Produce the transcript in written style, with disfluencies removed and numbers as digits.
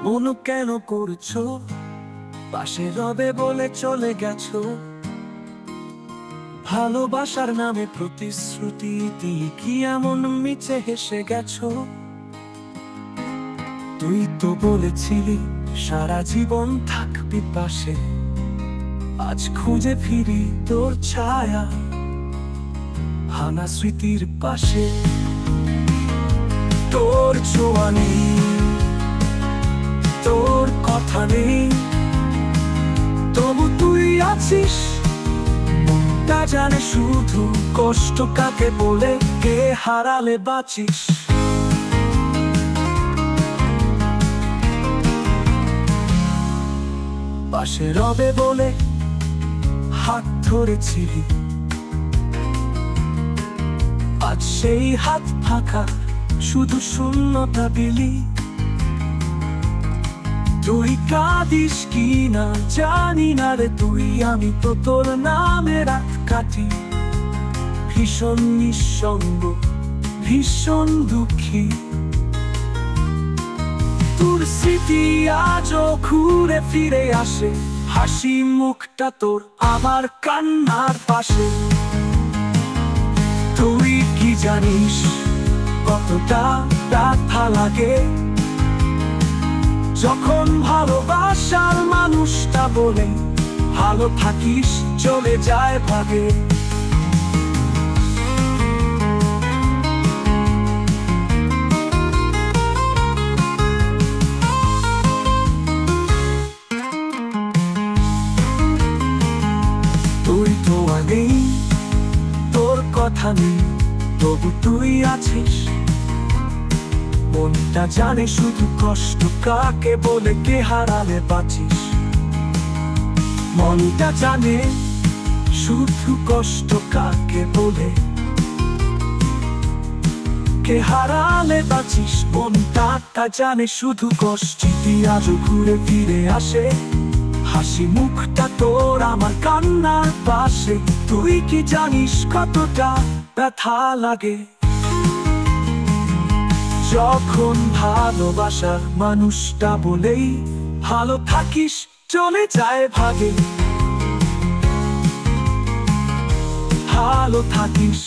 এমন কেন করছো? পাশে রবে বলে চলে গেছো। ভালোবাসার নামে প্রতিশ্রুতি দিয়ে কি এমন মিছে হেসে গেছো? তুই তো বলেছিলি সারা জীবন থাকবি পাশে। আজ খুঁজে ফিরি তোর ছায়া ভাঙা স্মৃতির পাশে। তোর ছোঁয়া নেই, তোর কথা নেই, তবু তুই আছিস। তা জানে শুধু কষ্ট কাকে বলে, কে হারালে বাঁচিস। পাশে রবে বলে হাত ধরেছিলি, আজ সেই হাত ফাঁকা, শুধু শূন্যতা দিলি। তুই কাঁদিস কি না জানি না রে, তুই আমি তো তোর নামে রাত কাটি। ভীষণ নিঃসঙ্গ, ভীষণ দুঃখী। তোর স্মৃতি আজও ঘুরে ফিরে আসে, হাসি মুখটা তোর আমার কান্নার পাশে। তুই কি জানিস কতটা ব্যথা লাগে যখন ভালোবাসার মানুষটা বলে ভালো থাকিস চলে যায় ভাগে। তুই তো আগেই, তোর কথা নেই, তবু তুই আছিস। মনটা জানে শুধু কষ্ট কাকে বলে, কে হারালে বাঁচিস। মনটা জানে শুধু কষ্ট কাকে বলে, কে হারালে বাঁচিস। মনটা জানে শুধু কষ্ট, আজও ঘুরে ফিরে আসে, হাসি মুখটা তোর আমার কান্নার পাশে। তুই কি জানিস কতটা ব্যথা লাগে যখন ভালোবাসার মানুষটা বলেই ভালো থাকিস চলে যায় ভাগে। ভালো থাকিস।